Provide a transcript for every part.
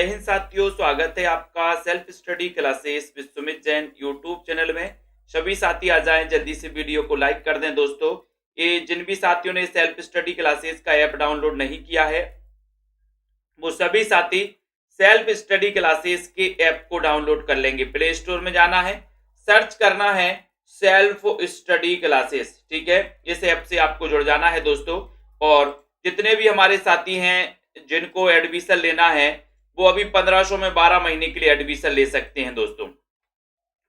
जय हिंद साथियों, स्वागत है आपका self study classes with Sumit Jain YouTube channel में। सभी साथी आ जाएं, जल्दी से वीडियो को लाइक कर दें। दोस्तों, ये जिन भी साथियों ने सेल्फ स्टडी क्लासेस का ऐप डाउनलोड नहीं किया है, वो सभी साथी सेल्फ स्टडी क्लासेस के ऐप को डाउनलोड कर लेंगे। प्ले स्टोर में जाना है, सर्च करना है सेल्फ स्टडी क्लासेस। ठीक है, इस ऐप से आपको जुड़ जाना है दोस्तों। और जितने भी हमारे साथी हैं जिनको एडमिशन लेना है, वो अभी 1500 में 12 महीने के लिए एडमिशन ले सकते हैं दोस्तों।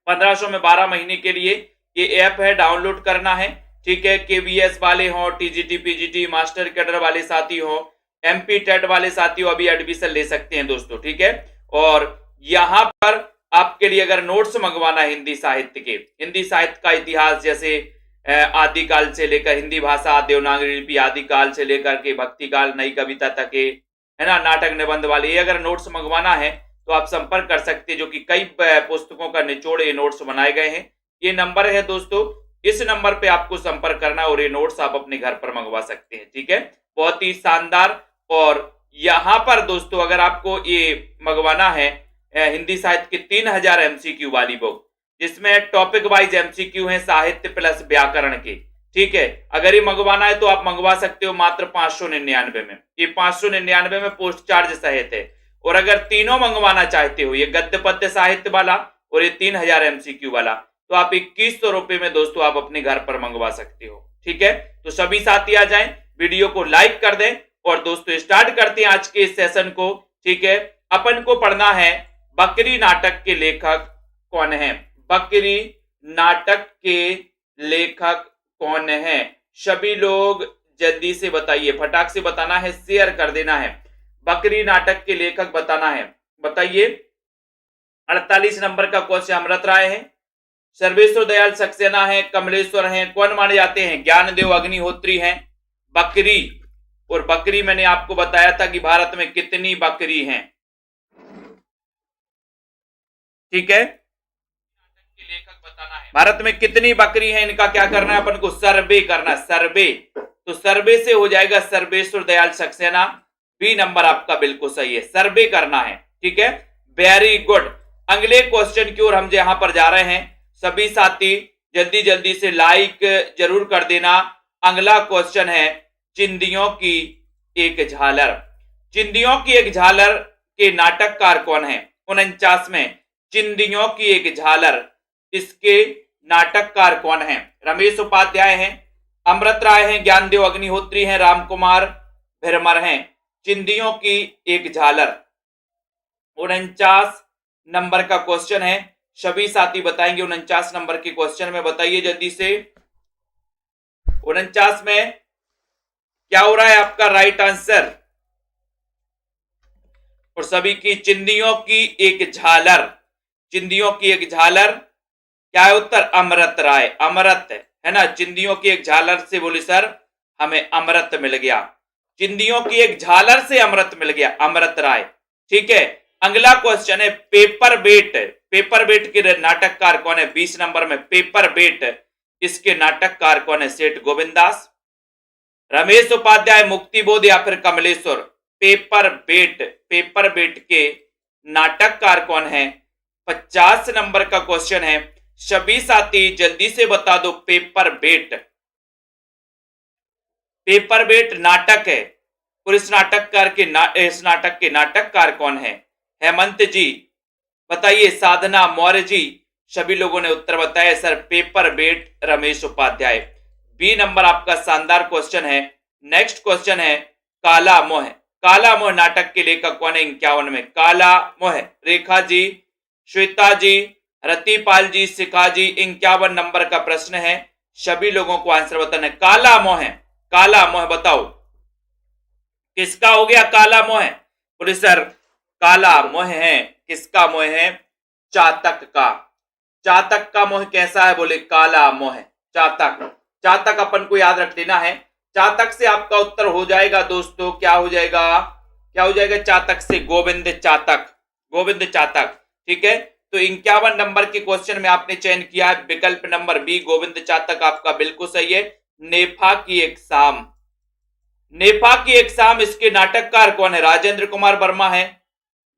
1500 में 12 महीने के लिए ये ऐप है, डाउनलोड करना है। ठीक है, केवीएस वाले हों, टीजीटी पीजीटी मास्टर कैडर वाले साथी हों, एमपी टेट वाले साथी हो, अभी एडमिशन ले सकते हैं दोस्तों। ठीक है, और यहाँ पर आपके लिए अगर नोट्स मंगवाना है हिंदी साहित्य के, हिंदी साहित्य का इतिहास, जैसे आदिकाल से लेकर हिंदी भाषा देवनागरी लिपि आदिकाल से लेकर के भक्ति काल नई कविता तक के, है ना, नाटक निबंध वाले, ये अगर नोट्स मंगवाना है तो आप संपर्क कर सकते हैं, जो कि कई पुस्तकों का निचोड़ ये नोट्स बनाए गए हैं। ये नंबर है दोस्तों, इस नंबर पे आपको संपर्क करना और ये नोट्स आप अपने घर पर मंगवा सकते हैं। ठीक है, बहुत ही शानदार। और यहां पर दोस्तों अगर आपको ये मंगवाना है हिंदी साहित्य की 3000 एमसीक्यू वाली बुक, जिसमें टॉपिक वाइज एमसीक्यू है साहित्य प्लस व्याकरण के। ठीक है, अगर ये मंगवाना है तो आप मंगवा सकते हो मात्र 599 में। ये 599 में पोस्ट चार्ज सहित है। और अगर तीनों मंगवाना चाहते हो, ये गद्य पद्य साहित्य वाला और ये 3000 एमसीक्यू वाला, तो आप 2100 रुपए में दोस्तों आप अपने घर पर मंगवा सकते हो। ठीक है, तो सभी साथी आ जाएं, वीडियो को लाइक कर दें। और दोस्तों स्टार्ट करते हैं आज के इस सेशन को। ठीक है, अपन को पढ़ना है बकरी नाटक के लेखक कौन है। बकरी नाटक के लेखक कौन है? सभी लोग जल्दी से बताइए, फटाक से बताना है, शेयर कर देना है। बकरी नाटक के लेखक बताना है, बताइए। 48 नंबर का क्वेश्चन अमृत राय है, सर्वेश्वर दयाल सक्सेना है, कमलेश्वर हैं, कौन माने जाते हैं? ज्ञानदेव अग्निहोत्री हैं। बकरी, और बकरी मैंने आपको बताया था कि भारत में कितनी बकरी हैं। ठीक है, लेखक बताना है भारत में कितनी बकरी हैं, इनका क्या करना है अपन को? सर्वे करना, सर्वे। तो सर्वे से हो जाएगा सर्वेश्वर दयाल सक्सेना। बी नंबर आपका बिल्कुल सही है, सर्वे करना है। ठीक है, वेरी गुड। अगले क्वेश्चन की ओर हम यहां पर जा रहे हैं। सभी साथी जल्दी जल्दी से लाइक जरूर कर देना। अगला क्वेश्चन है चिंदियों की एक झालर। चिंदियों की एक झालर के नाटककार कौन है? 49 में चिंदियों की एक झालर, इसके नाटककार कौन हैं? रमेश उपाध्याय हैं, अमृत राय हैं, ज्ञानदेव अग्निहोत्री हैं, रामकुमार भिरमर हैं। चिंदियों की एक झालर 49 नंबर का क्वेश्चन है। सभी साथी बताएंगे 49 नंबर के क्वेश्चन में, बताइए जल्दी से। 49 में क्या हो रहा है आपका राइट आंसर? और सभी की चिंदियों की एक झालर, चिंदियों की एक झालर, क्या है उत्तर? अमृत राय, अमृत है ना। चिंदियों की एक झालर से बोले सर हमें अमृत मिल गया, चिंदियों की एक झालर से अमृत मिल गया, अमृत राय। ठीक है, अगला क्वेश्चन है पेपर बेट। पेपर बेट के नाटककार कौन है? 20 नंबर में पेपर बेट, इसके नाटककार कौन है? सेठ गोविंदास, रमेश उपाध्याय, मुक्तिबोध या फिर कमलेश्वर। पेपर बेट, पेपर बेट के नाटककार कौन है? 50 नंबर का क्वेश्चन है। सभी साथी जल्दी से बता दो पेपर बेट। पेपर बेट नाटक है और इस नाटककार के इस नाटक के नाटककार कौन है? हेमंत जी बताइए, साधना मौर्य जी। सभी लोगों ने उत्तर बताया सर पेपर बेट रमेश उपाध्याय। बी नंबर आपका शानदार क्वेश्चन है। नेक्स्ट क्वेश्चन है काला मोह। काला मोह नाटक के लेखक कौन है? 51 में काला मोह, रेखा जी, श्वेता जी, रतिपाल जी, शिखा जी। 51 नंबर का प्रश्न है, सभी लोगों को आंसर बताना है। काला मोह, काला मोह बताओ किसका हो गया काला मोह? बोले सर काला मोह है, किसका मोह है? चातक का। चातक का मोह कैसा है? बोले काला मोह, चातक। चातक अपन को याद रख लेना है। चातक से आपका उत्तर हो जाएगा दोस्तों, क्या हो जाएगा? क्या हो जाएगा चातक से? गोविंद चातक, गोविंद चातक। ठीक है, तो 51 नंबर के क्वेश्चन में आपने चयन किया है विकल्प नंबर बी, गोविंद चातक आपका बिल्कुल सही है। नेफा की एक शाम, नेफा की एक शाम, इसके नाटककार कौन है? राजेंद्र कुमार वर्मा है,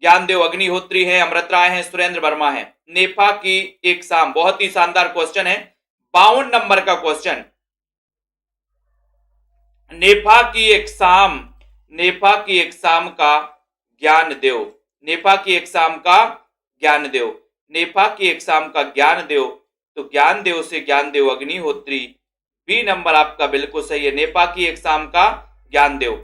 ज्ञानदेव अग्निहोत्री है, अमृत राय है, सुरेंद्र वर्मा है। नेफा की एक शाम, बहुत ही शानदार क्वेश्चन है, 52 नंबर का क्वेश्चन। नेफा की एक शाम, नेफा की एक शाम का ज्ञानदेव, नेफा की एक शाम का ज्ञानदेव, नेफा की एक शाम का ज्ञानदेव, तो ज्ञानदेव से ज्ञानदेव अग्निहोत्री, बी नंबर आपका बिल्कुल सही है, नेफा की एक शाम का ज्ञानदेव।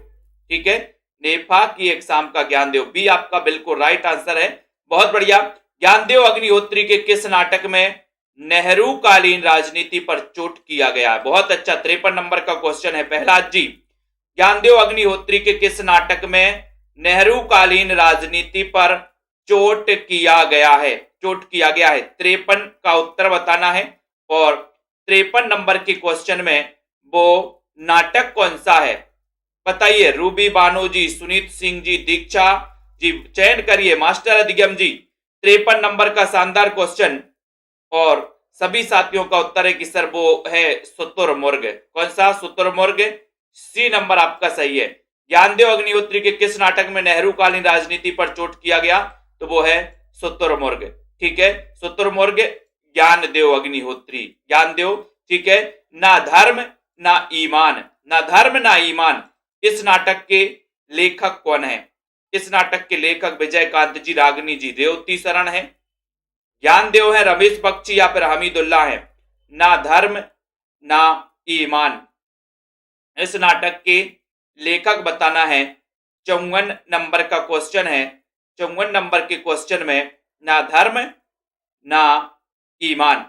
ठीक है, नेफा की एक शाम का ज्ञानदेव, बी आपका बिल्कुल राइट आंसर है। बहुत बढ़िया। ज्ञानदेव अग्निहोत्री के किस नाटक में नेहरू कालीन राजनीति पर चोट किया गया है? बहुत अच्छा, 53 नंबर का क्वेश्चन है प्रहलाद जी। ज्ञानदेव अग्निहोत्री के किस नाटक में नेहरू कालीन राजनीति पर चोट किया गया है? चोट किया गया है, 53 का उत्तर बताना है। और 53 नंबर के क्वेश्चन में वो नाटक कौन सा है बताइए। रूबी बानो जी, सुनीत सिंह जी, दीक्षा जी, चयन करिए। मास्टर अधिगम जी, 53 नंबर का शानदार क्वेश्चन, और सभी साथियों का उत्तर है कि सर वो है शुतुरमुर्ग। कौन सा? शुतुरमुर्ग, सी नंबर आपका सही है। ज्ञानदेव अग्निहोत्री के किस नाटक में नेहरू कालीन राजनीति पर चोट किया गया? तो वो है शुतुरमुर्ग। ठीक है, शुतुरमुर्ग ज्ञानदेव अग्निहोत्री, ज्ञानदेव। ठीक है, ना धर्म ना ईमान, ना धर्म ना ईमान, इस नाटक के लेखक कौन है? इस नाटक के लेखक विजयकांत जी, रागिनी जी, रेवती शरण है, ज्ञानदेव है, रमेश बख्शी या फिर हमीदुल्लाह है। ना धर्म ना ईमान, इस नाटक के लेखक बताना है। 54 नंबर का क्वेश्चन है। 54 नंबर के क्वेश्चन में ना धर्म ना ईमान,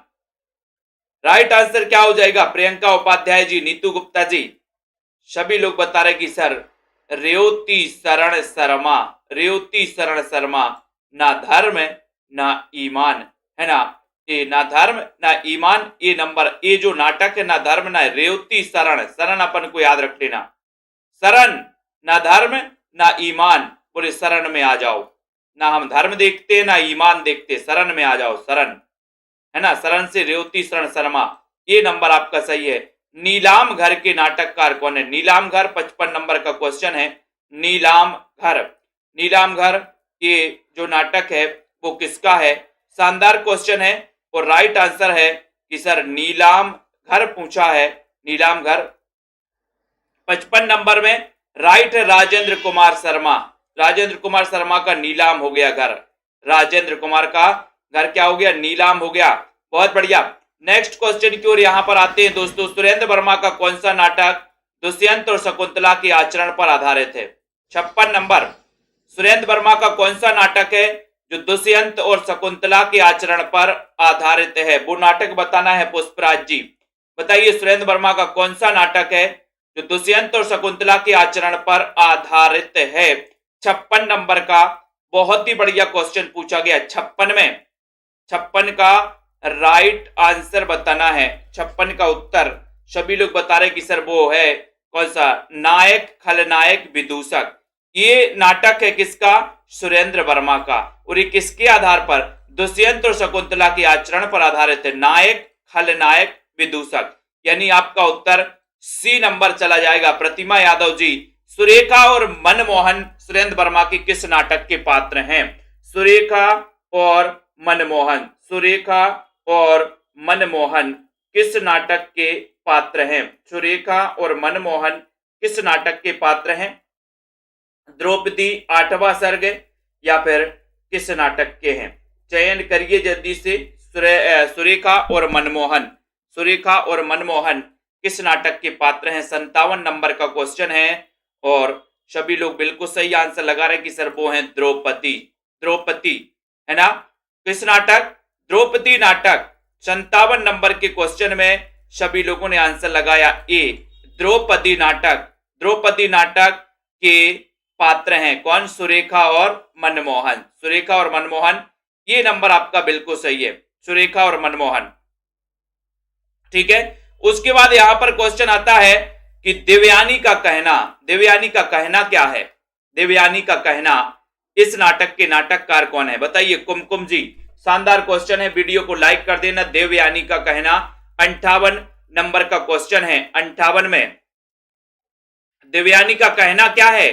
राइट आंसर क्या हो जाएगा? प्रियंका उपाध्याय जी, नीतू गुप्ता जी, सभी लोग बता रहे कि सर रेवती शरण शर्मा, रेवती शरण शर्मा, ना धर्म ना ईमान, है ना। ये ना धर्म ना ईमान, ये नंबर, ये जो नाटक है ना धर्म ना, रेवती शरण, शरण अपन को याद रख लेना, शरण, ना धर्म ना ईमान, बोले शरण में आ जाओ। ना हम धर्म देखते ना ईमान देखते, शरण में आ जाओ, शरण, है ना, शरण से रेवती शरण शर्मा, ये नंबर आपका सही है। नीलाम घर के नाटककार कौन है? नीलाम घर 55 नंबर का क्वेश्चन है। नीलाम घर, नीलाम घर, ये जो नाटक है वो किसका है? शानदार क्वेश्चन है, और राइट आंसर है कि सर नीलाम घर पूछा है, नीलाम घर। 55 नंबर में राइट है राजेंद्र कुमार शर्मा, राजेंद्र कुमार शर्मा का नीलाम हो गया घर, राजेंद्र कुमार का घर क्या हो गया? नीलाम हो गया। बहुत बढ़िया। नेक्स्ट क्वेश्चन की ओर यहां पर आते हैं दोस्तों। सुरेंद्र वर्मा का कौन सा नाटक दुष्यंत और शकुंतला के आचरण पर आधारित है? 56 नंबर, सुरेंद्र वर्मा का कौन सा नाटक है जो दुष्यंत और शकुंतला के आचरण पर आधारित है? वो नाटक बताना है पुष्पराज जी, बताइए। सुरेंद्र वर्मा का कौन सा नाटक है जो दुष्यंत और शकुंतला के आचरण पर आधारित है? 56 नंबर का बहुत ही बढ़िया क्वेश्चन पूछा गया। 56 में, 56 का राइट आंसर बताना है। 56 का उत्तर सभी लोग बता रहे कि सर वो है कौन सा? नायक खलनायक विदूषक। ये नाटक है किसका? सुरेंद्र वर्मा का। और ये किसके आधार पर? दुष्यंत और शकुंतला के आचरण पर आधारित है, नायक खलनायक विदूषक। यानी आपका उत्तर सी नंबर चला जाएगा। प्रतिमा यादव जी, सुरेखा और मनमोहन सुरेंद्र वर्मा के किस नाटक के पात्र हैं? सुरेखा और मनमोहन, सुरेखा और मनमोहन किस नाटक के पात्र हैं? सुरेखा और मनमोहन किस नाटक के पात्र हैं? द्रौपदी, आठवां सर्ग, या फिर किस नाटक के हैं? चयन करिए जल्दी से। सुरेखा और मनमोहन, सुरेखा और मनमोहन किस नाटक के पात्र हैं? 57 नंबर का क्वेश्चन है, और सभी लोग बिल्कुल सही आंसर लगा रहे कि सर वो हैं द्रौपदी, द्रौपदी, है ना। किस नाटक? द्रौपदी नाटक। 57 नंबर के क्वेश्चन में सभी लोगों ने आंसर लगाया ए, द्रौपदी नाटक। द्रौपदी नाटक के पात्र हैं कौन? सुरेखा और मनमोहन, सुरेखा और मनमोहन, ये नंबर आपका बिल्कुल सही है, सुरेखा और मनमोहन। ठीक है, उसके बाद यहां पर क्वेश्चन आता है कि देवयानी का कहना, देवयानी का कहना क्या है? देवयानी का कहना, इस नाटक के नाटककार कौन है? बताइए। कुमकुम जी, शानदार क्वेश्चन है, वीडियो को लाइक कर देना। देवयानी का कहना 58 नंबर का क्वेश्चन है। 58 में देवयानी का कहना क्या है?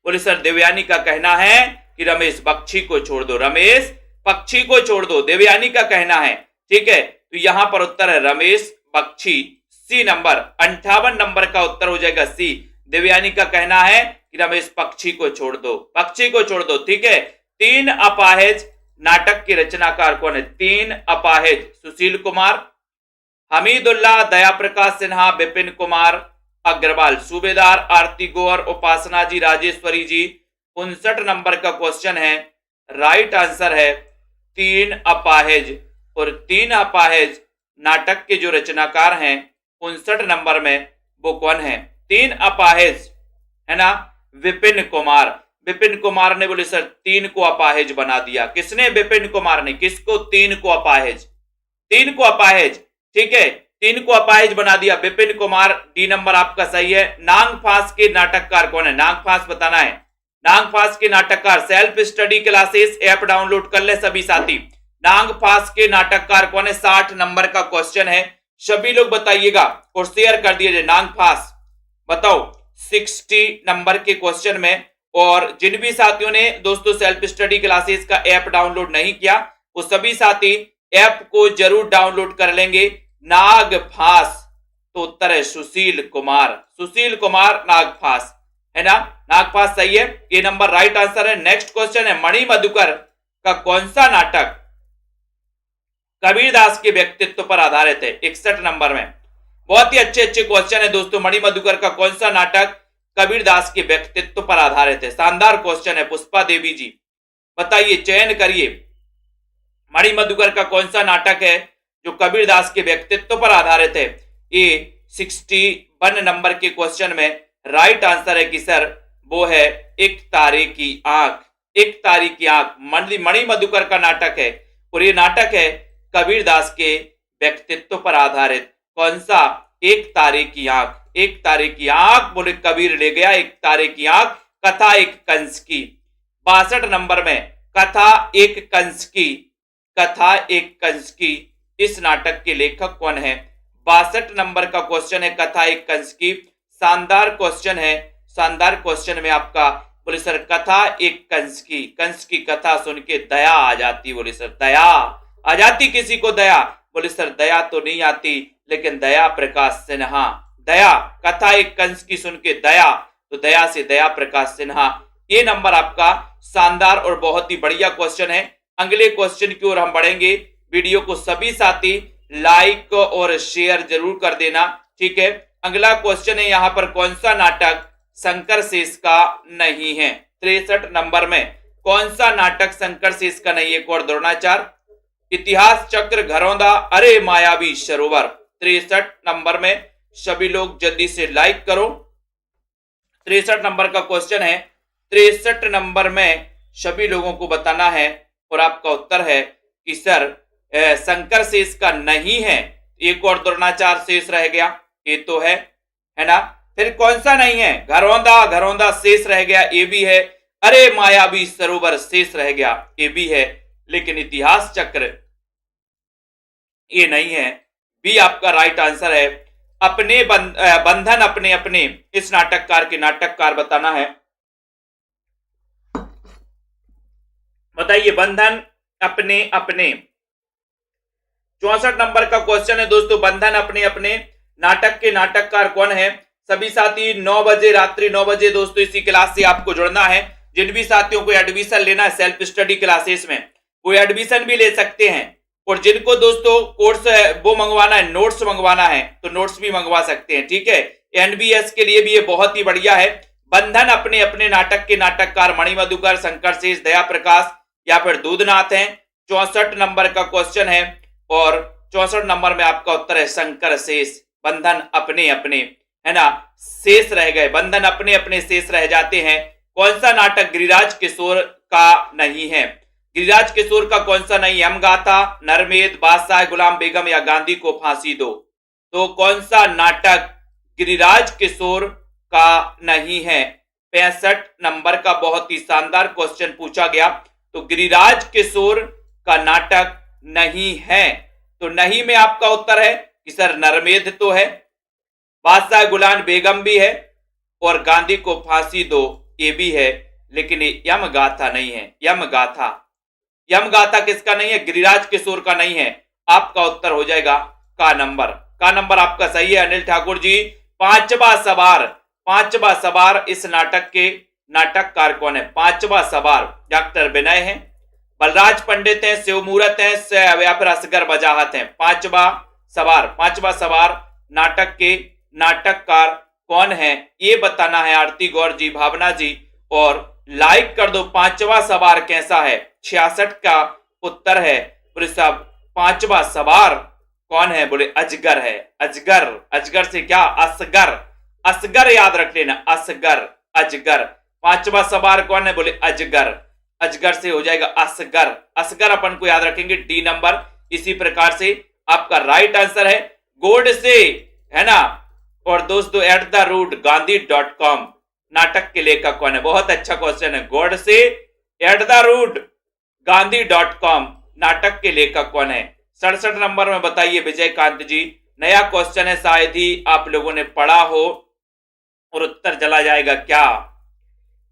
बोले सर देवयानी का कहना है कि रमेश बख्शी को छोड़ दो, रमेश पक्षी को छोड़ दो, देवयानी का कहना है। ठीक है, तो यहां पर उत्तर है Ramesh Bakshi, C number 58 number का उत्तर हो जाएगा सी। देवयानी का कहना है कि रमेश पक्षी को छोड़ दो, पक्षी को छोड़ दो। ठीक है, 3 अपाहिज नाटक के रचनाकार कौन है? 3 अपाहिज, सुशील कुमार, हमीदुल्लाह, दया प्रकाश सिन्हा, विपिन कुमार अग्रवाल, सूबेदार, आरती गौर, उपासना जी, राजेश्वरी जी। 59 नंबर का क्वेश्चन है, राइट आंसर है 3 अपाहिज। और 3 अपाहिज नाटक के जो रचनाकार हैं 59 नंबर में वो कौन है? 3 अपाहिज है ना, विपिन कुमार। विपिन कुमार ने बोले सर 3 को अपाहिज बना दिया। किसने? विपिन कुमार ने। किसको? 3 को अपाहिज, 3 को अपाहिज। ठीक है, 3 को अपाहिज बना दिया विपिन कुमार। डी नंबर आपका सही है। नागफांस के नाटककार कौन है? नागफांस बताना है। नागफांस के नाटककार, self study classes app download कर ले सभी साथी। नागफांस के नाटककार कौन है? 60 नंबर का क्वेश्चन है, सभी लोग बताइएगा और शेयर कर दिए। नागफांस बताओ 60 नंबर के क्वेश्चन में। और जिन भी साथियों ने दोस्तों सेल्फ स्टडी क्लासेस का ऐप डाउनलोड नहीं किया वो सभी साथी ऐप को जरूर डाउनलोड कर लेंगे। नागफांस तो उत्तर है सुशील कुमार, सुशील कुमार नागफांस है ना, नागफांस सही है, ये नंबर राइट आंसर है। नेक्स्ट क्वेश्चन है, मणि मधुकर का कौन सा नाटक कबीरदास के व्यक्तित्व पर आधारित है? 61 नंबर में। बहुत ही अच्छे अच्छे क्वेश्चन है दोस्तों। मणि मधुकर का कौन सा नाटक कबीरदास के व्यक्तित्व पर आधारित है? शानदार क्वेश्चन है। पुष्पा देवी जी बताइए, चयन करिए, मणि मधुकर का कौन सा नाटक है जो कबीरदास के व्यक्तित्व पर आधारित है? ये 61 नंबर के क्वेश्चन में राइट आंसर है कि सर वो है एक तारे की आंख, एक तारे की आंख मणि मधुकर का नाटक है और ये नाटक है कबीरदास के व्यक्तित्व पर आधारित। कौन सा? एक तारे की आंख, एक तारे की आंख बोले कबीर ले गया एक तारे की आंख। कथा एक कंस की, 62 नंबर में कथा एक कंस की, कथा एक कंस की, इस नाटक के लेखक कौन है? 62 नंबर का क्वेश्चन है, कथा एक कंस की। शानदार क्वेश्चन है, शानदार क्वेश्चन में आपका बोले सर कथा एक कंस की कथा सुन के दया आ जाती। बोले सर दया आ जाती किसी को? दया बोले सर दया तो नहीं आती, लेकिन दया प्रकाश सिन्हा, दया, कथा एक कंस की सुन के दया, तो दया से दया प्रकाश सिन्हा। ये नंबर आपका शानदार और बहुत ही बढ़िया क्वेश्चन है। अगले क्वेश्चन की ओर हम बढ़ेंगे। वीडियो को सभी साथी लाइक और शेयर जरूर कर देना। ठीक है, अगला क्वेश्चन है यहाँ पर, कौन सा नाटक शंकर शेष का नहीं है? 63 नंबर में कौन सा नाटक शंकर शेष का नहीं है? एक और द्रोणाचार्य, इतिहास चक्र, घरौंदा, अरे मायावी सरोवर। 63 नंबर में सभी लोग जल्दी से लाइक करो। 63 नंबर का क्वेश्चन है, 63 नंबर में सभी लोगों को बताना है और आपका उत्तर है कि सर शंकर शेष का नहीं है। एक और द्रोणाचार्य शेष रह गया, ये तो है ना। फिर कौन सा नहीं है? घरौंदा, घरौंदा शेष रह गया, ये भी है। अरे मायावी सरोवर शेष रह गया, ये भी है। लेकिन इतिहास चक्र ये नहीं है। बी आपका राइट आंसर है। अपने बंधन अपने अपने, इस नाटककार के नाटककार बताना है। बताइए, बंधन अपने अपने। 64 नंबर का क्वेश्चन है दोस्तों, बंधन अपने अपने नाटक के नाटककार कौन है? सभी साथी 9 बजे, रात्रि 9 बजे दोस्तों इसी क्लास से आपको जुड़ना है। जिन भी साथियों को एडमिशन लेना है सेल्फ स्टडी क्लासेस में, वो एडमिशन भी ले सकते हैं। और जिनको दोस्तों कोर्स वो मंगवाना है, नोट्स मंगवाना है, तो नोट्स भी मंगवा सकते हैं। ठीक है, एनबीएस के लिए भी ये बहुत ही बढ़िया है। बंधन अपने अपने नाटक के नाटककार मणि मधुकर, शंकर शेष, दया प्रकाश या फिर दूधनाथ हैं। 64 नंबर का क्वेश्चन है और 64 नंबर में आपका उत्तर है शंकर शेष। बंधन अपने अपने है ना, शेष रह गए, बंधन अपने अपने शेष रह जाते हैं। कौन सा नाटक गिरिराज किशोर का नहीं है? गिरिराज किशोर का कौन सा नहीं? यमगाथा, नरमेध, बादशाह गुलाम बेगम या गांधी को फांसी दो। तो कौन सा नाटक गिरिराज किशोर का नहीं है? 65 नंबर का बहुत ही शानदार क्वेश्चन पूछा गया। तो गिरिराज किशोर का नाटक नहीं है, तो नहीं में आपका उत्तर है कि सर नरमेध तो है, बादशाह गुलाम बेगम भी है और गांधी को फांसी दो ये भी है, लेकिन ये यमगाथा नहीं है। यमगाथा, यमगाथा किसका नहीं है? गिरिराज किशोर का नहीं है। आपका उत्तर हो जाएगा का नंबर। का नंबर आपका सही है अनिल ठाकुर जी। पांचवा सवार, पांचवा सवार इस नाटक के नाटककार कौन है? पांचवा सवार डॉक्टर विनय है, बलराज पंडित हैं, शिवमूर्त हैं या फिर असगर वजाहत हैं। पांचवा सवार, पांचवा सवार नाटक के नाटककार कौन है ये बताना है आरती गौर जी, भावना जी, और लाइक कर दो। पांचवा सवार कैसा है? 66 का उत्तर है। बोले साहब पांचवा सवार कौन है? बोले अजगर है। अजगर, अजगर से क्या? असगर, असगर याद रख लेना, असगर, अजगर। पांचवा सवार कौन है? बोले अजगर, अजगर से हो जाएगा असगर। असगर अपन को याद रखेंगे, डी नंबर। इसी प्रकार से आपका राइट आंसर है गोडसे, है ना। और दोस्तों @gaandhi.com नाटक के लेखक कौन है? बहुत अच्छा क्वेश्चन है। गोडसे @gaandhi.com नाटक के लेखक कौन है? 67 नंबर में बताइए विजयकांत जी। नया क्वेश्चन है, शायद ही आप लोगों ने पढ़ा हो और उत्तर चला जाएगा क्या?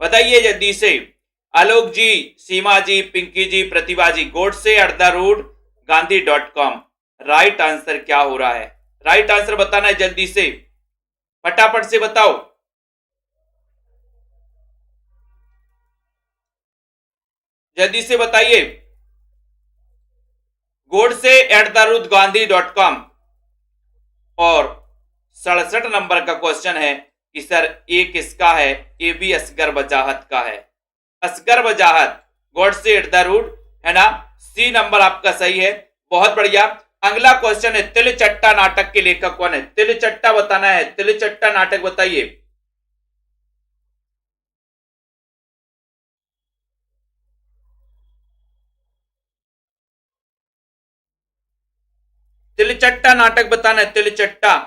बताइए जल्दी से। आलोक जी, सीमा जी, पिंकी जी, प्रतिभा जी, गोडसे @gaandhi.com राइट आंसर क्या हो रहा है? राइट आंसर बताना है जल्दी से, फटाफट से बताओ। जल्दी से बताइए। गोडसे @gaandhi.com। और 67 नंबर का क्वेश्चन है कि सर ये किसका है? ये भी असगर वजाहत का है। असगर वजाहत, गोडसे है ना। सी नंबर आपका सही है, बहुत बढ़िया। अगला क्वेश्चन है तिलचट्टा नाटक के लेखक कौन है? तिलचट्टा बताना है, तिलचट्टा नाटक बताइए। तिलचट्टा नाटक बताना है, तिलचट्टा,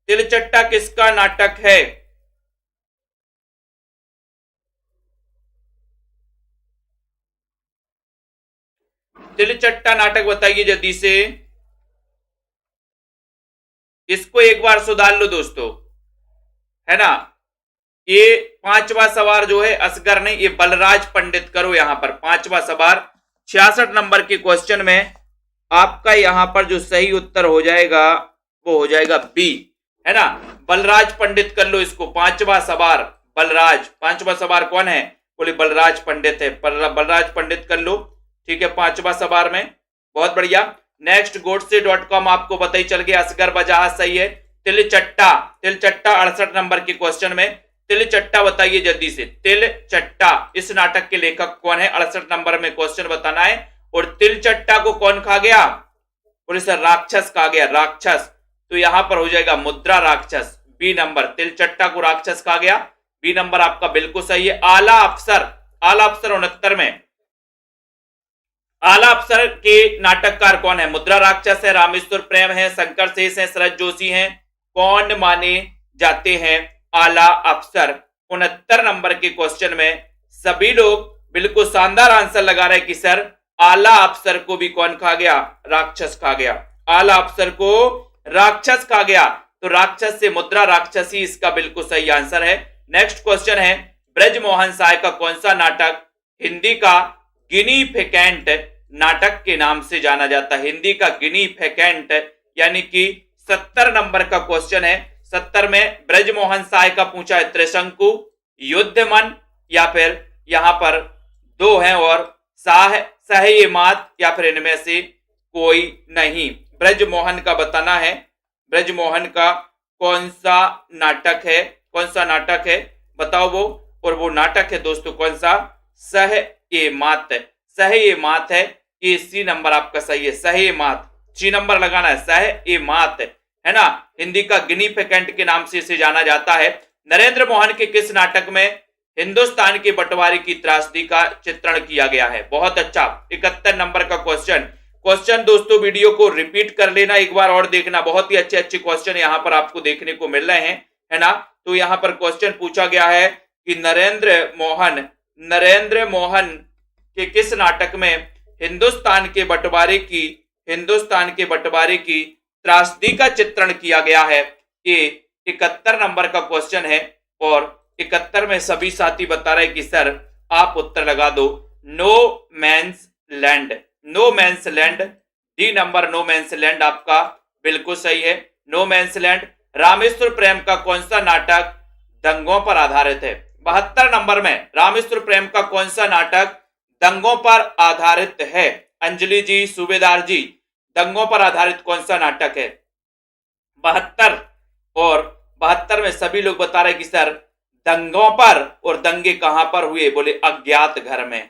तिलचट्टा किसका नाटक है? तिलचट्टा नाटक बताइए जल्दी से। इसको एक बार सुधार लो दोस्तों, है ना। ये पांचवा सवार जो है असगर नहीं, ये बलराज पंडित करो यहां पर। पांचवा सवार 66 नंबर के क्वेश्चन में आपका यहां पर जो सही उत्तर हो जाएगा वो हो जाएगा बी, है ना। बलराज पंडित कर लो इसको। पांचवा सवार बलराज, पांचवा सवार कौन है? बोले बलराज पंडित है, बलराज पंडित कर लो, ठीक है, पांचवा सवार में। बहुत बढ़िया। नेक्स्ट गोडसे.com आपको पता ही चल गया, असगर वजाहत सही है। तिलचट्टा, तिलचट्टा 68 नंबर के क्वेश्चन में तिलचट्टा बताइए जल्दी से। तिलचट्टा इस नाटक के लेखक कौन है? 68 नंबर में क्वेश्चन बताना है। और तिलचट्टा को कौन खा गया? बोले सर राक्षस खा गया, राक्षस। तो यहां पर हो जाएगा मुद्रा राक्षस, बी नंबर। तिलचट्टा को राक्षस खा गया, बी नंबर आपका बिल्कुल सही है। आला अफसर, आला अफसर 69 में। आला अफसर के नाटककार कौन है? मुद्रा राक्षस है, रामेश्वर प्रेम है, शंकर शेष है, शरद जोशी हैं। कौन माने जाते हैं आला अफसर? 69 नंबर के क्वेश्चन में सभी लोग बिल्कुल शानदार आंसर लगा रहे हैं कि सर आला अफसर को भी कौन खा गया? राक्षस खा गया। आला अफसर को राक्षस खा गया, तो राक्षस से मुद्रा राक्षसी इसका बिल्कुल सही आंसर है। नेक्स्ट क्वेश्चन है ब्रजमोहन साय का कौन सा नाटक हिंदी का गिनी फेकेंट नाटक के नाम से जाना जाता है? हिंदी का गिनी फेकेंट, यानी कि 70 नंबर का क्वेश्चन है। 70 में ब्रजमोहन साय का पूछा है, त्रिशंकु, युद्धमन, या फिर यहां पर दो हैं और सहयमात, या फिर इनमें से कोई नहीं। ब्रजमोहन का बताना है, ब्रजमोहन का कौन सा नाटक है? कौन सा नाटक है बताओ वो। और वो नाटक है दोस्तों कौन सा? सहयमात, सहयमात है। ये सी नंबर आपका सही है, सहयमात, सी नंबर लगाना है, सहयमात, है ना। हिंदी का गिनी फेकेंट के नाम से इसे जाना जाता है। नरेंद्र मोहन के किस नाटक में हिंदुस्तान के बंटवारे की त्रासदी का चित्रण किया गया है? बहुत अच्छा, 71 नंबर का क्वेश्चन। क्वेश्चन दोस्तों वीडियो को रिपीट कर लेना, एक बार और देखना, बहुत ही अच्छे अच्छे क्वेश्चन यहां पर आपको देखने को मिल रहे हैं, है ना। तो यहां पर क्वेश्चन पूछा गया है कि नरेंद्र मोहन के किस नाटक में हिंदुस्तान के बंटवारे की त्रासदी का चित्रण किया गया है? ये 71 नंबर का क्वेश्चन है। और 71 में सभी साथी बता रहे कि सर आप उत्तर लगा दो, no man's land. No man's land, D number no man's land आपका बिल्कुल सही है, no man's land. Rameshwar Prem का कौन सा नाटक दंगों पर आधारित है? 72 नंबर में रामेश्वर प्रेम का कौन सा नाटक दंगों पर आधारित है? अंजलि जी, सूबेदार जी, दंगों पर आधारित कौन सा नाटक है? 72 और 72 में सभी लोग बता रहे कि सर दंगों पर, और दंगे कहां पर हुए? बोले अज्ञात घर में।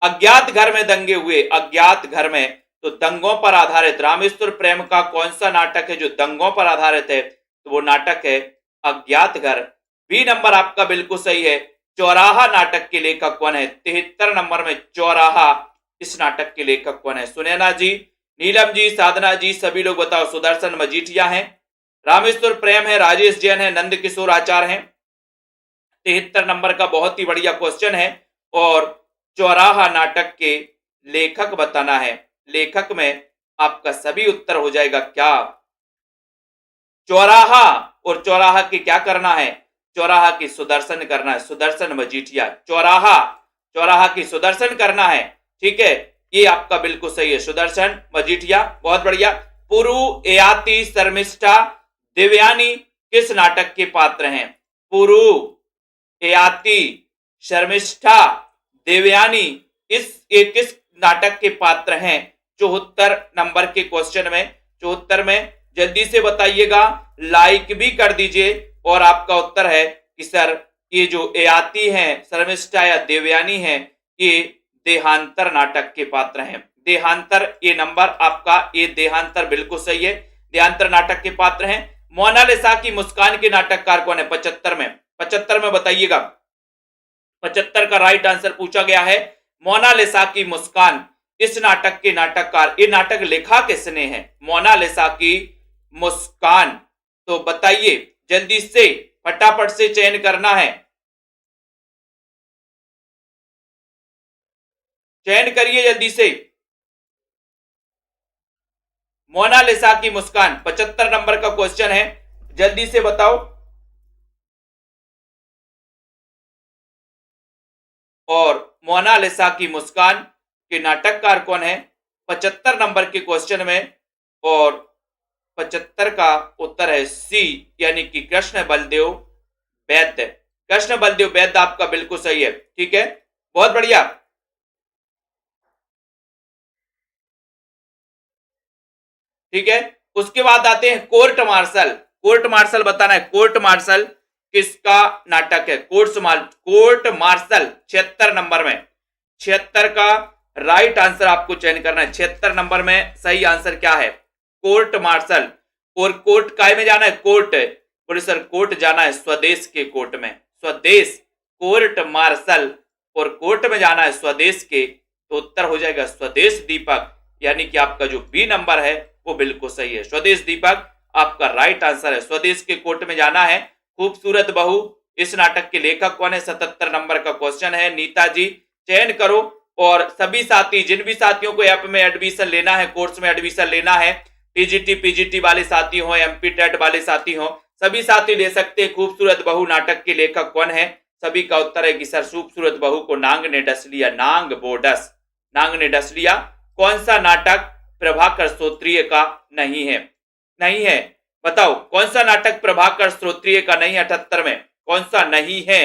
अज्ञात घर में दंगे हुए, अज्ञात घर में। तो दंगों पर आधारित रामेश्वर प्रेम का कौन सा नाटक है जो दंगों पर आधारित है? तो वो नाटक है अज्ञात घर। बी नंबर आपका बिल्कुल सही है। चौराहा नाटक के लेखक कौन है? 73 नंबर में चौराहा, इस नाटक के लेखक कौन है? सुनैना जी, नीलम जी, साधना जी, सभी लोग बताओ। सुदर्शन मजीठिया हैं, रामेश्वर प्रेम है, राजेश जैन है, नंद किशोर आचार्य हैं। 73 नंबर का बहुत ही बढ़िया क्वेश्चन है। और चौराहा नाटक के लेखक बताना है। लेखक में आपका सभी उत्तर हो जाएगा क्या? चौराहा, और चौराहा की क्या करना है? चौराहा की सुदर्शन करना है, सुदर्शन मजीठिया। चौराहा, चौराहा की सुदर्शन करना है, ठीक है, ये आपका बिल्कुल सही है, सुदर्शन मजीठिया, बहुत बढ़िया। पुरु, एयाति, शर्मिष्ठा, देवयानी किस नाटक के पात्र हैं? पुरु, एयाति, शर्मिष्ठा, देवयानी, ये किस नाटक के पात्र हैं? 74 नंबर के क्वेश्चन में, 74 में जल्दी से बताइएगा, लाइक भी कर दीजिए। और आपका उत्तर है कि सर ये जो एयाति हैं, शर्मिष्ठा या देवयानी हैं, ये देहांतर नाटक के पात्र हैं। देहांतर, ये नंबर आपका, ये देहांतर बिल्कुल सही है, देहांतर नाटक के पात्र हैं। मोनालिसा की मुस्कान के नाटककार कौन है? 75 में, 75 में बताइएगा। 75 का राइट आंसर पूछा गया है, मोनालिसा की मुस्कान। इस नाटक के नाटककार, ये नाटक लिखा किसने है? मोनालिसा की मुस्कान। तो बताइए जल्दी से, फटाफट से चयन करना है, चयन करिए जल्दी से। मोनालिसा की मुस्कान 75 नंबर का क्वेश्चन है, जल्दी से बताओ। और मोनालिसा की मुस्कान के नाटककार कौन है? 75 नंबर के क्वेश्चन में। और 75 का उत्तर है सी, यानी कि कृष्ण बलदेव वैद्य। कृष्ण बलदेव वैद्य आपका बिल्कुल सही है, ठीक है, बहुत बढ़िया। ठीक है, उसके बाद आते हैं कोर्ट मार्शल। कोर्ट मार्शल बताना है, कोर्ट मार्शल किसका नाटक है? कोर्ट मार्शल 76 नंबर में, 76 का राइट आंसर आपको चयन करना है। 76 नंबर में सही आंसर क्या है? Court martial. और कोर्ट काय में जाना है? कोर्ट, बोले सर कोर्ट जाना है स्वदेश के कोर्ट में, स्वदेश, कोर्ट मार्शल, और कोर्ट में जाना है स्वदेश के। तो उत्तर हो जाएगा स्वदेश दीपक, यानी कि आपका जो बी नंबर है वो बिल्कुल सही है, स्वदेश दीपक आपका राइट आंसर है। स्वदेश के कोर्ट में जाना है। खूबसूरत बहू, इस नाटक के लेखक कौन है? 77 नंबर का क्वेश्चन है। नीता जी चयन करो। और सभी साथी, जिन भी साथियों को ऐप में एडमिशन लेना है, कोर्स में एडमिशन लेना है, टीजीटी पीजीटी वाले साथी हो, एमपी टेट वाले साथी हो, सभी साथी ले सकते हैं। खूबसूरत बहू नाटक के लेखक कौन है? सभी का उत्तर है कि सर खूबसूरत बहू को नांग ने डस लिया, नांग बोडस, नांग ने डस लिया। कौन सा नाटक प्रभाकर श्रोत्रिय का नहीं है? नहीं है, बताओ कौन सा नाटक प्रभाकर श्रोत्रिय का नहीं है? 78 में कौन सा नहीं है?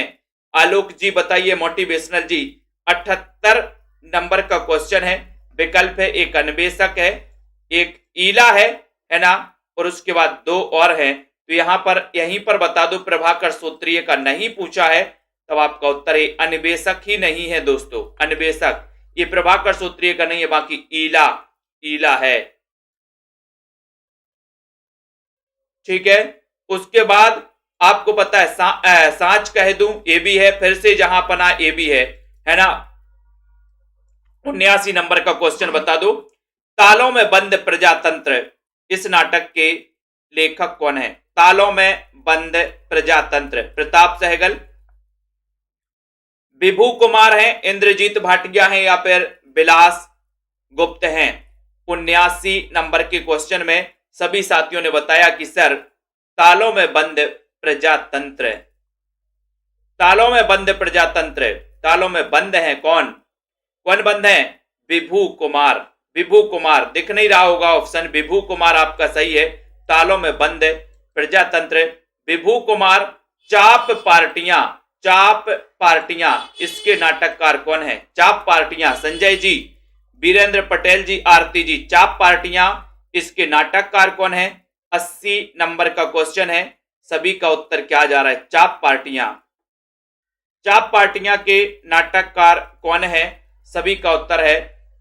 आलोक जी बताइए, मोटिवेशनल जी। 78 नंबर का क्वेश्चन है, विकल्प है, एक अन्वेषक है, एक ईला है ना, और उसके बाद दो और हैं। तो यहां पर, यहीं पर बता दो, प्रभाकर श्रोत्रिय का नहीं पूछा है, तब आपका उत्तर है अन्वेषक ही नहीं है दोस्तों, अन्वेषक, ये प्रभाकर श्रोत्रिय का नहीं है, बाकी ईला, ईला है, ठीक है। उसके बाद आपको पता है सांच कह दूं, ये भी है, फिर से जहां पना, ये भी है ना। 79 नंबर का क्वेश्चन बता दो, तालों में बंद प्रजातंत्र, इस नाटक के लेखक कौन है? तालों में बंद प्रजातंत्र, प्रताप सहगल, विभू कुमार हैं, इंद्रजीत भाटिया हैं, या फिर विलास गुप्त हैं। 79 नंबर के क्वेश्चन में सभी साथियों ने बताया कि सर तालों में बंद प्रजातंत्र, तालों में बंद प्रजातंत्र, तालों में बंद है कौन, कौन बंद है, विभू कुमार, विभू कुमार, दिख नहीं रहा होगा ऑप्शन, विभू कुमार आपका सही है, तालों में बंद प्रजातंत्र विभू कुमार। चाप पार्टियां, चाप पार्टियां, इसके नाटककार कौन है, चाप पार्टियां, संजय जी, वीरेंद्र पटेल जी, आरती जी, चाप पार्टियां, इसके नाटककार कौन है, 80 नंबर का क्वेश्चन है, सभी का उत्तर क्या जा रहा है, चाप पार्टियां, चाप पार्टियां के नाटककार कौन है, सभी का उत्तर है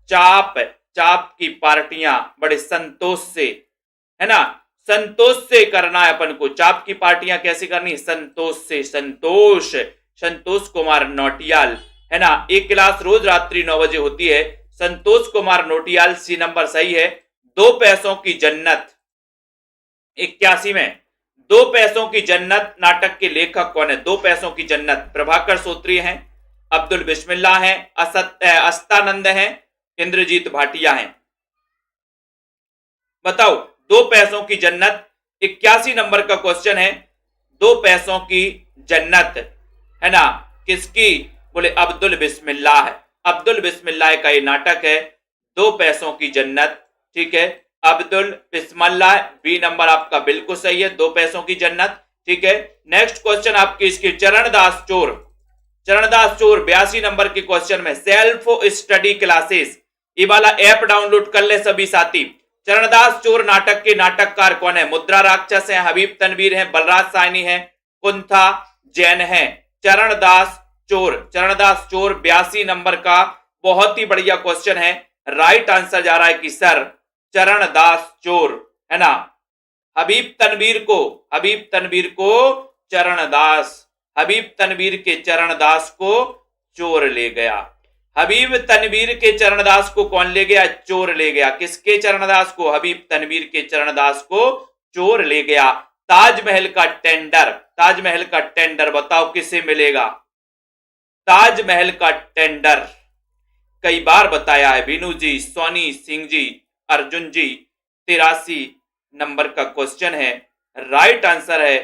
चाप, चाप की पार्टियां बड़े संतोष से, है ना, संतोष से करना है अपन को, चाप की पार्टियां कैसे करनी है, संतोष से, संतोष, संतोष कुमार नौटियाल, है ना, एक क्लास रोज रात्रि 9 बजे होती है, संतोष कुमार नौटियाल, सी नंबर सही है। 2 पैसों की जन्नत, 81 में 2 पैसों की जन्नत नाटक के लेखक कौन है, 2 पैसों की जन्नत, प्रभाकर सोत्री हैं, अब्दुल बिस्मिल्लाह हैं, अस्तानंद हैं, इंद्रजीत भाटिया हैं, बताओ 2 पैसों की जन्नत, 81 नंबर का क्वेश्चन है, 2 पैसों की जन्नत, है ना, किसकी, बोले अब्दुल बिस्मिल्लाह, अब्दुल बिस्मिल्लाह का ये नाटक है 2 पैसों की जन्नत, ठीक है, अब्दुल बिस्मिल्लाह, बी नंबर आपका बिल्कुल सही है, 2 पैसों की जन्नत, ठीक है। नेक्स्ट क्वेश्चन आपकी इसकी, चरणदास चोर, चरणदास चोर 82 नंबर के क्वेश्चन में, सेल्फ स्टडी क्लासेस, ये वाला ऐप डाउनलोड कर ले सभी साथी। चरणदास चोर नाटक के नाटककार कौन है, मुद्रा राक्षस है, हबीब तनवीर है, बलराज साइनी है, कुंथा जैन है, चरणदास चोर, चरणदास चोर 82 नंबर का बहुत ही बढ़िया क्वेश्चन है, राइट आंसर जा रहा है कि सर चरणदास चोर, है ना, हबीब तनवीर को, हबीब तनवीर को चरणदास, हबीब तनवीर के चरणदास को चोर ले गया, हबीब तनवीर के चरणदास को कौन ले गया, चोर ले गया, किसके चरणदास को, हबीब तनवीर के चरणदास को चोर ले गया। ताजमहल का टेंडर, ताजमहल का टेंडर बताओ किसे मिलेगा, ताजमहल का टेंडर कई बार बताया है, बीनू जी, सोनी सिंह जी, अर्जुन जी, 83 नंबर का क्वेश्चन है, राइट आंसर है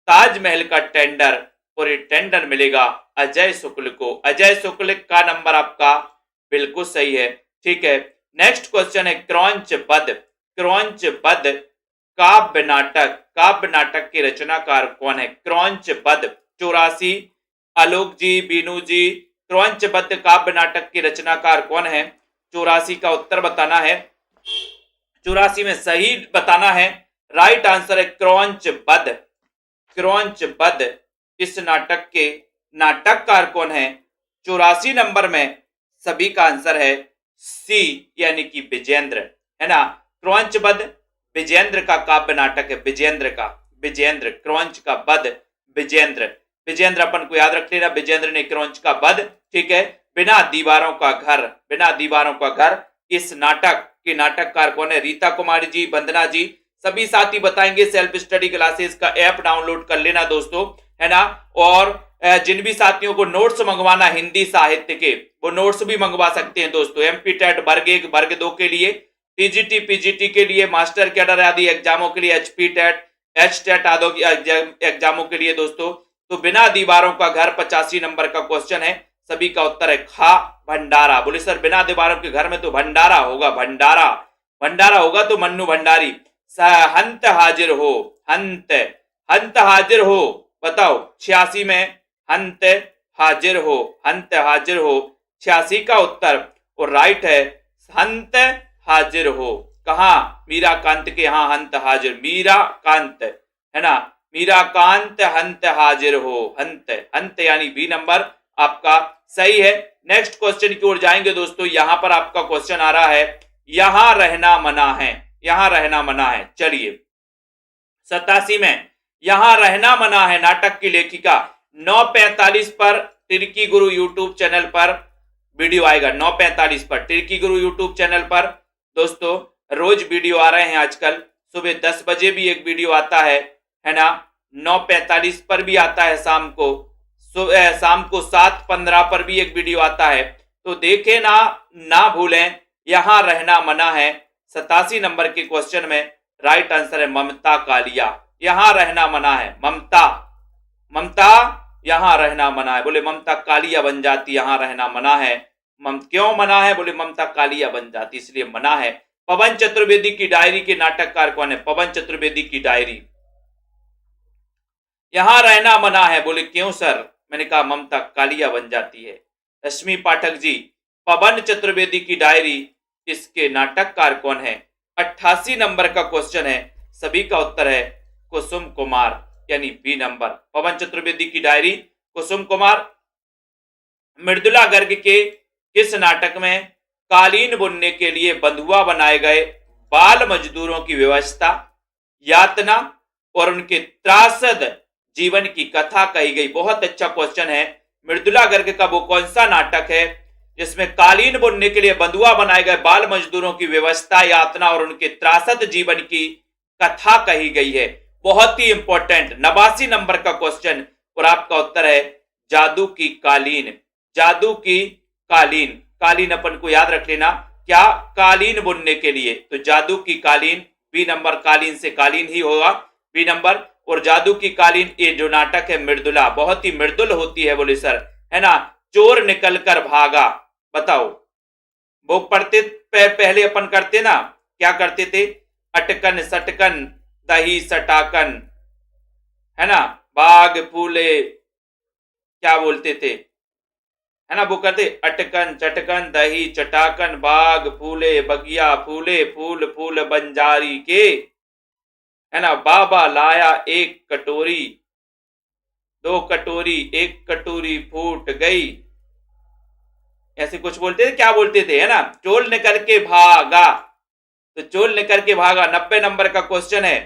ताजमहल का टेंडर, और ये टेंडर मिलेगा अजय शुक्ल को, अजय शुक्ल का नंबर आपका बिल्कुल सही है, ठीक है। नेक्स्ट क्वेश्चन है क्रौंच बध, क्रौंच बध काव्य नाटक, काव्य नाटक के रचनाकार कौन है, क्रौंच बध 84, आलोक जी, बीनू जी, क्रौंच बध काव्य नाटक के रचनाकार कौन है, 84 का उत्तर बताना है, 84 में सही बताना है, राइट आंसर है क्रौंच बध, क्रौंच बध, इस नाटक के नाटककार कौन है, 84 नंबर में सभी का आंसर है सी, यानी कि विजेंद्र, है ना, क्रौंच बध विजेंद्र का काव्य नाटक है, विजेंद्र का, विजेंद्र, क्रौंच का बध विजेंद्र, विजेंद्र अपन को याद रख लेना, विजेंद्र ने क्रौंच का बध, ठीक है। बिना दीवारों का घर, बिना दीवारों का घर, इस नाटक के नाटककार कौन है, रीता कुमारी जी, वंदना जी, सभी साथी बताएंगे। सेल्फ स्टडी क्लासेस का ऐप डाउनलोड कर लेना दोस्तों, है ना, और जिन भी साथियों को नोट्स मंगवाना हिंदी साहित्य के, वो नोट्स भी मंगवा सकते हैं दोस्तों, एमपी टेट वर्ग 1 वर्ग 2 के लिए, टीजीटी पीजीटी के लिए, मास्टर कैडर आदि एग्जामों के लिए, एचपी टेट एच टेट आदि एग्जामों के लिए दोस्तों। तो बिना दीवारों का घर 85 नंबर का क्वेश्चन है, सभी का उत्तर है खा भंडारा। बोले सर बिना दीवारों के घर में तो भंडारा होगा, भंडारा, भंडारा होगा तो मन्नू भंडारी। हंत हाजिर हो, हंत, हंत हाजिर हो, बताओ 86 में हंत हाजिर हो, हंत हाजिर हो 86 का उत्तर, और राइट है हंत हाजिर हो। कहा, मीरा कांत के यहाँ हंत हाजिर, मीरा कांत, है ना, मीरा कांत हंत हाजिर हो, हंत, हंत यानी बी नंबर आपका सही है। नेक्स्ट क्वेश्चन की ओर जाएंगे दोस्तों, यहां पर आपका क्वेश्चन आ रहा है, यहां रहना मना है, यहां रहना मना है। चलिए 87 में यहां रहना मना है नाटक की लेखिका, 9:45 पर तिरकी गुरु यूट्यूब चैनल पर वीडियो आएगा, 9:45 पर तिरकी गुरु यूट्यूब चैनल पर दोस्तों रोज वीडियो आ रहे हैं आजकल, सुबह 10 बजे भी एक वीडियो आता है ना, 9:45 पर भी आता है, शाम को 7:15 पर भी एक वीडियो आता है, तो देखे ना भूलें, यहां रहना मना है। 87 नंबर के क्वेश्चन में राइट आंसर है ममता कालिया, यहां रहना मना है, ममता, ममता यहाँ रहना मना है। बोले ममता कालिया बन जाती, यहाँ रहना मना है। क्यों मना है? बोले ममता कालिया बन जाती इसलिए मना है। पवन चतुर्वेदी की डायरी के नाटककार कौन है? पवन चतुर्वेदी की डायरी। यहां रहना मना है। बोले क्यों सर? मैंने कहा ममता कालिया बन जाती है। रश्मि पाठक जी, पवन चतुर्वेदी की डायरी, इसके नाटककार कौन है? 88 नंबर का क्वेश्चन है। सभी का उत्तर है कुसुम कुमार, यानी बी नंबर। पवन चतुर्वेदी की डायरी, कुसुम कुमार। मृदुला गर्ग के किस नाटक में कालीन बुनने के लिए बंधुआ बनाए गए बाल मजदूरों की व्यवस्था, यातना और उनके त्रासद जीवन की कथा कही गई? बहुत अच्छा क्वेश्चन है। मृदुला गर्ग का वो कौन सा नाटक है जिसमें कालीन बुनने के लिए बंधुआ बनाए गए बाल मजदूरों की व्यवस्था, यातना और उनके त्रासद जीवन की कथा कही गई है? बहुत ही इंपॉर्टेंट 89 नंबर का क्वेश्चन, और आपका उत्तर है जादू की कालीन। जादू की कालीन, कालीन अपन को याद रख लेना, क्या? कालीन बुनने के लिए, तो जादू की कालीन, बी नंबर। कालीन से कालीन ही होगा, बी नंबर। और जादू की कालीन, ये जो नाटक है मृदुला, बहुत ही मृदुल होती है। बोले सर, है ना? चोर निकल कर भागा, बताओ वो पढ़ते पहले अपन करते ना, क्या करते थे? अटकन सटकन दही सटाकन, है ना? बाग फूले, क्या बोलते थे, है ना? वो करते अटकन चटकन दही चटाकन बाग फूले बगिया फूले फूल फूल बंजारी के, है ना? बाबा लाया एक कटोरी, दो कटोरी, एक कटोरी फूट गई, ऐसे कुछ बोलते थे। क्या बोलते थे, है ना? चोर निकल के भागा, तो चोर निकल के भागा 90 नंबर का क्वेश्चन है।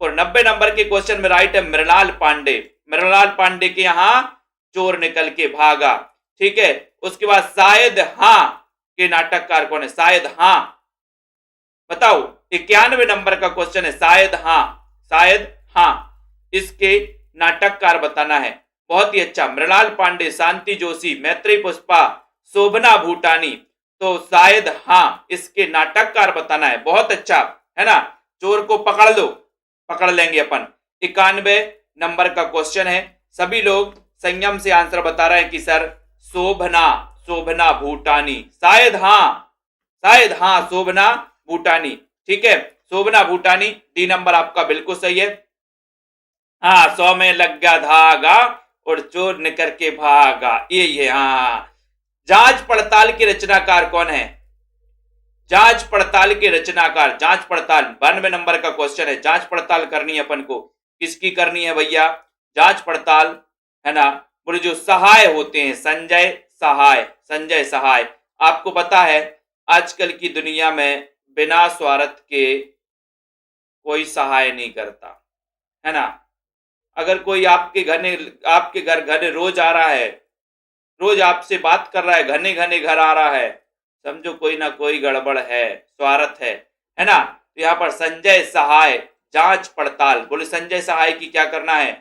और 90 नंबर के क्वेश्चन में राइट है मृणाल पांडे। मृणाल पांडे के यहां चोर निकल के भागा, ठीक है। उसके बाद शायद हां के नाटककार कौन है? शायद हां, बताओ 91 नंबर का क्वेश्चन है। शायद हां, शायद हां, इसके नाटककार बताना है। बहुत ही अच्छा। मृणाल पांडे, शांति जोशी, मैत्री पुष्पा, शोभना भूटानी, तो शायद हां इसके नाटककार बताना है। बहुत अच्छा, है ना? चोर को पकड़ लो, पकड़ लेंगे अपन। 91 नंबर का क्वेश्चन है। सभी लोग संयम से आंसर बता रहे हैं कि सर शोभना, शोभना भूटानी, शायद हां, शायद हां शोभना भूटानी, ठीक है। शोभना भूटानी, डी नंबर आपका बिल्कुल सही है। हाँ, 100 में लग गया धागा और चोर निकल के भागा, यही है। हाँ, जांच पड़ताल के रचनाकार कौन है? जांच पड़ताल के रचनाकार, जांच पड़ताल 92 नंबर का क्वेश्चन है। जांच पड़ताल करनी है अपन को, किसकी करनी है भैया? जांच पड़ताल, है ना? बोले जो सहाय होते हैं, संजय सहाय, संजय सहाय। आपको पता है आजकल की दुनिया में बिना स्वार्थ के कोई सहाय नहीं करता, है ना? अगर कोई आपके घर घने रोज आ रहा है, रोज आपसे बात कर रहा है, घने घने घर आ रहा है, समझो कोई ना कोई गड़बड़ है, स्वार्थ है ना? तो यहाँ पर संजय सहाय, जांच पड़ताल। बोले संजय सहाय की क्या करना है?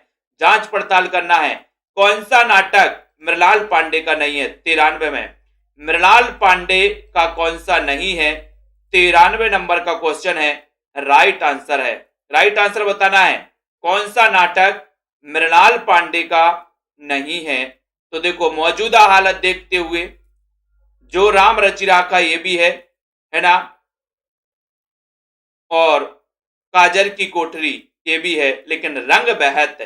जांच पड़ताल करना है। कौन सा नाटक मृणाल पांडे का नहीं है? 93 में मृणाल पांडे का कौन सा नहीं है? 93 नंबर का क्वेश्चन है, राइट आंसर है। राइट आंसर बताना है, कौन सा नाटक मृणाल पांडे का नहीं है? तो देखो, मौजूदा हालत देखते हुए जो राम रचि राखा ये भी है ना? और काजर की कोठरी ये भी है, लेकिन रंग बहत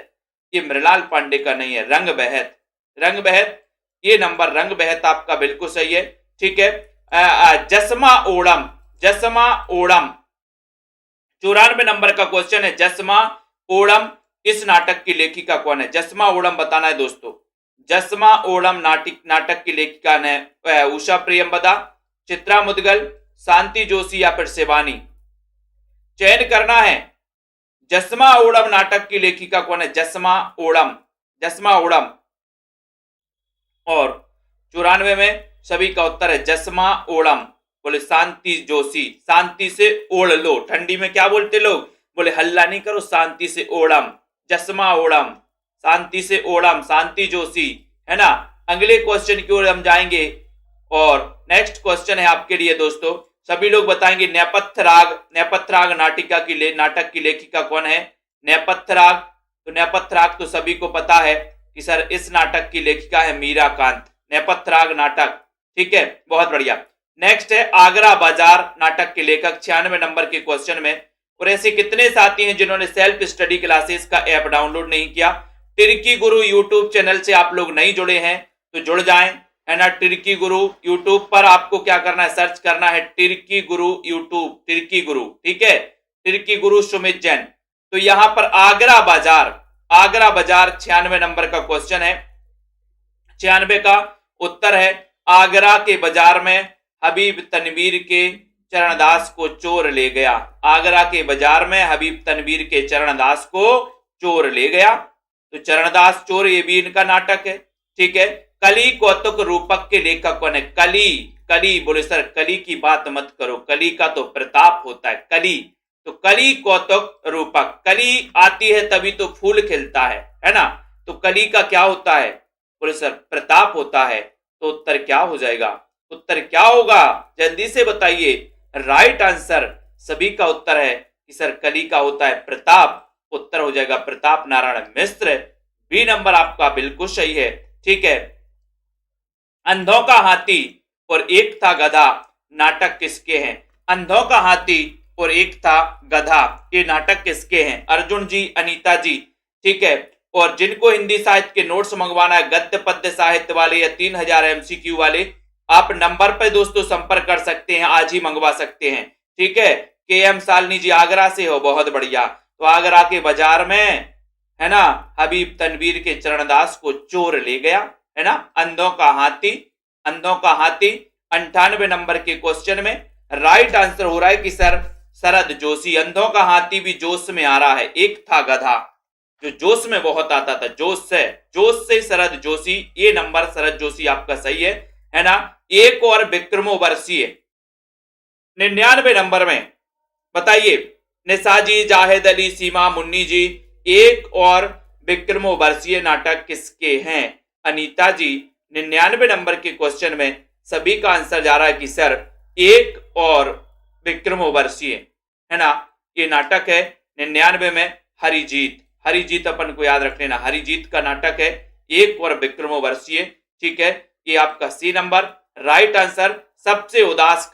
ये मृणाल पांडे का नहीं है। रंग बहत, रंग बहत, ये नंबर रंग बहत आपका बिल्कुल सही है, ठीक है। जसमा ओणम, जसमा ओणम 94 नंबर का क्वेश्चन है। जसमा ओणम इस नाटक की लेखिका कौन है? जसमा ओणम बताना है दोस्तों। जसमा ओणम नाटक की लेखिका है उषा प्रियंवदा, चित्रा मुदगल, शांति जोशी या फिर शिवानी? चयन करना है। जसमा ओणम नाटक की लेखिका कौन है? जसमा ओणम, जसमा ओणम। और 94 में सभी का उत्तर है जसमा ओणम। बोले शांति जोशी, शांति से ओढ़ लो। ठंडी में क्या बोलते लोग? बोले हल्ला नहीं करो, शांति से ओणम, जसमा ओणम, शांति से ओणम, शांति जोशी, है ना? अगले क्वेश्चन की ओर हम जाएंगे और नेक्स्ट क्वेश्चन है आपके लिए दोस्तों। सभी लोग बताएंगे नेपथ्य राग, नेपथ्य राग नाटक की लेखिका कौन है? नेपथ्य राग, तो नेपथ्य राग तो सभी को पता है कि सर इस नाटक की लेखिका है मीरा कांत, नेपथ्य राग नाटक। ठीक है, बहुत बढ़िया। नेक्स्ट है आगरा बाजार नाटक के लेखक, 96 नंबर के क्वेश्चन में। और ऐसे कितने साथी हैं जिन्होंने सेल्फ स्टडी क्लासेस का ऐप डाउनलोड नहीं किया? टिर्की गुरु यूट्यूब चैनल से आप लोग नहीं जुड़े हैं तो जुड़ जाएं, है ना। टिर्की गुरु यूट्यूब पर आपको क्या करना है, सर्च करना है टिर्की गुरु यूट्यूब, टिर्की गुरु, ठीक है, टिर्की गुरु सुमित जैन। तो यहां पर आगरा बाजार 96 नंबर का क्वेश्चन है। 96 का उत्तर है आगरा के बाजार में हबीब तनवीर के चरणदास को चोर ले गया। आगरा के बाजार में हबीब तनवीर के चरणदास को चोर ले गया। तो चरणदास चोर ये भी इनका नाटक है। ठीक है, कली कौतुक रूपक के लेखक कौन है? कली बोले सर कली की बात मत करो, कली का तो प्रताप होता है, कली। तो कली कौतुक रूपक, कली आती है तभी तो फूल खिलता है ना। तो कली का क्या होता है? बोले सर प्रताप होता है। तो उत्तर क्या हो जाएगा? उत्तर क्या होगा जल्दी से बताइए। राइट आंसर सभी का उत्तर है कि सर कली का होता है प्रताप। उत्तर हो जाएगा प्रताप नारायण मिश्र। बी नंबर आपका बिल्कुल सही है। ठीक है, अंधों का हाथी और एक था गधा नाटक किसके हैं? अंधों का हाथी और एक था गधा, ये नाटक किसके हैं? अर्जुन जी, अनीता जी। ठीक है, और जिनको हिंदी साहित्य के नोट्स मंगवाना है, गद्य पद्य साहित्य वाले या 3000 MCQ वाले, आप नंबर पर दोस्तों संपर्क कर सकते हैं, आज ही मंगवा सकते हैं। ठीक है, KM सालनी जी आगरा से हो, बहुत बढ़िया। तो आगरा के बाजार में, है ना, हबीब तनवीर के चरणदास को चोर ले गया, है ना। अंधों का हाथी 98 नंबर के क्वेश्चन में राइट आंसर हो रहा है कि सर शरद जोशी। अंधों का हाथी भी जोश में आ रहा है। एक था गधा जो जोश में बहुत आता था, जोश से शरद जोशी। ये नंबर शरद जोशी आपका सही है ना। एक और विक्रमो वर्षीय 99 नंबर में बताइए, निसाजी, जाहिद अली, सीमा मुन्नी जी, एक और विक्रमो वर्षीय नाटक किसके हैं? अनीता जी। 99 नंबर के क्वेश्चन में सभी का आंसर जा रहा है कि सर एक और विक्रमो वर्षीय, है ना। ये नाटक है 99 में हरिजीत अपन को याद रख लेना, हरिजीत का नाटक है एक और विक्रमो वर्षीय। ठीक है, ये आपका सी नंबर राइट आंसर। सबसे उदास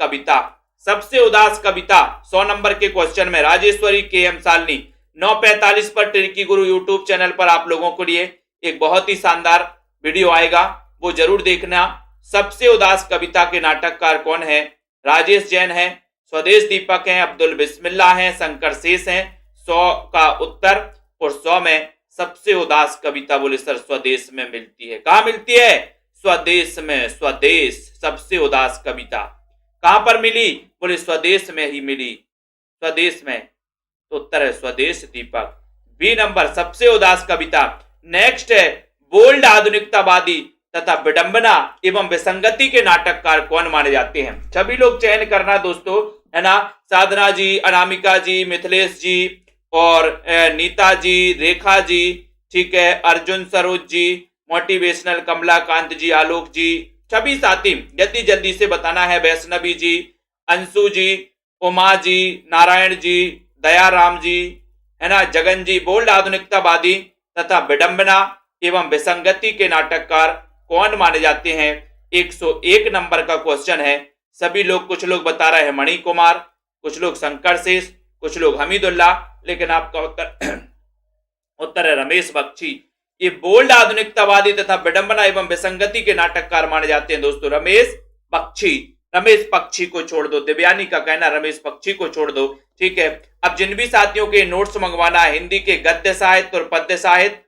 कविता 100 नंबर के क्वेश्चन में राजेश्वरी KM सालनी। 9:45 पर टिर्की गुरु यूट्यूब चैनल पर आप लोगों के लिए एक बहुत ही शानदार वीडियो आएगा, वो जरूर देखना। सबसे उदास कविता के नाटककार कौन है? राजेश जैन है, स्वदेश दीपक हैं, अब्दुल बिस्मिल्लाह हैं, शंकर शेष हैं। 100 का उत्तर, और 100 में सबसे उदास कविता बोले सर स्वदेश में मिलती है। कहां मिलती है? स्वदेश में। स्वदेश सबसे उदास कविता कहां पर मिली? बोले स्वदेश में ही मिली, स्वदेश में। तो उत्तर है स्वदेश दीपक। बी नंबर सबसे उदास कविता। नेक्स्ट है बोल्ड आधुनिकतावादी तथा विडंबना एवं विसंगति के नाटककार कौन माने जाते हैं? सभी लोग चयन करना दोस्तों, है ना। साधना जी, अनामिका जी, मिथिलेश जी और नीता जी, रेखा जी, ठीक है, अर्जुन सरोज जी, मोटिवेशनल कमलाकांत जी, आलोक जी, सभी साथी जल्दी से बताना है। वैष्णवी जी, अंशु जी, उमा जी, नारायण जी, दयाराम जी, है ना, जगन जी। बोल्ड आधुनिकतावादी तथा विडंबना एवं विसंगति के नाटककार कौन माने जाते हैं? 101 नंबर का क्वेश्चन है। सभी लोग, कुछ लोग बता रहे हैं मणि कुमार, कुछ लोग शंकर शेष, कुछ लोग हमीदुल्ला, लेकिन आपका उत्तर है रमेश बख्शी। ये बोल्ड आधुनिकतावादी तथा विडंबना एवं विसंगति के नाटककार माने जाते हैं दोस्तों रमेश पक्षी को छोड़ दो। दिव्यानी का कहना रमेश पक्षी को छोड़ दो। ठीक है, अब जिन भी साथियों के नोट्स मंगवाना है, हिंदी के गद्य साहित्य और पद्य साहित्य,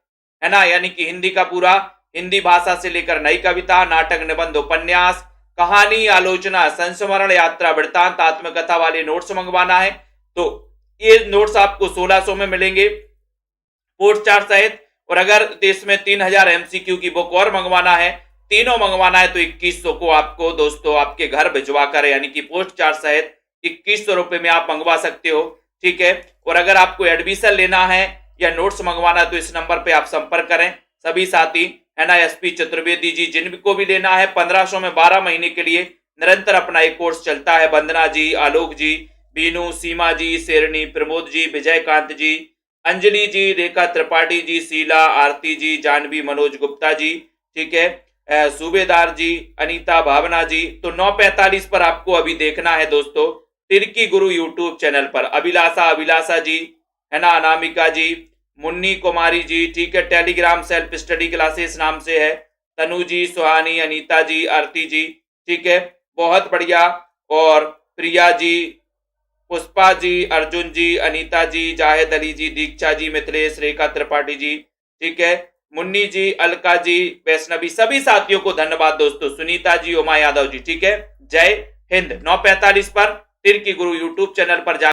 है ना, यानी कि हिंदी का पूरा, हिंदी भाषा से लेकर नई कविता, नाटक, निबंध, उपन्यास, कहानी, आलोचना, संस्मरण, यात्रा, वृत्तांत, आत्मकथा वाले नोट्स मंगवाना है तो ये नोट्स आपको 1600 में मिलेंगे पोस्ट चार्ट सहित। और अगर देश में 3000 MCQ की बुक और मंगवाना है, तीनों मंगवाना है, तो 2100 को आपको दोस्तों आपके घर भिजवा कर, यानी कि पोस्ट चार्ज सहित 2100 रुपए में आप मंगवा सकते हो। ठीक है, और अगर आपको एडमिशन लेना है या नोट्स मंगवाना है तो इस नंबर पे आप संपर्क करें। सभी साथी, है ना, SP चतुर्वेदी जी, जिनको भी लेना है 1500 में 12 महीने के लिए निरंतर अपना एक कोर्स चलता है। वंदना जी, आलोक जी, बीनू, सीमा जी, शेरनी, प्रमोद जी, विजयकांत जी, अंजलि जी, रेखा त्रिपाठी जी, शीला, आरती जी, जानवी, मनोज गुप्ता जी, ठीक है, सूबेदार जी, अनीता, भावना जी। तो 9:45 पर आपको अभी देखना है दोस्तों, तिरकी गुरु यूट्यूब चैनल पर। अभिलाषा जी, है ना, अनामिका जी, मुन्नी कुमारी जी, ठीक है, टेलीग्राम सेल्फ स्टडी क्लासेस नाम से है, तनु जी, सुहानी, अनीता जी, आरती जी, ठीक है, बहुत बढ़िया। और प्रिया जी, पुष्पा जी, अर्जुन जी, अनीता जी, जाहिद अली जी, दीक्षा जी, मिथिलेश, रेखा त्रिपाठी जी, ठीक है, मुन्नी जी, अलका जी, वैष्णवी, सभी साथियों को धन्यवाद दोस्तों, सुनीता जी, उमा यादव जी, ठीक है। जय हिंद। 9:45 पर तिरकी गुरु यूट्यूब चैनल पर जा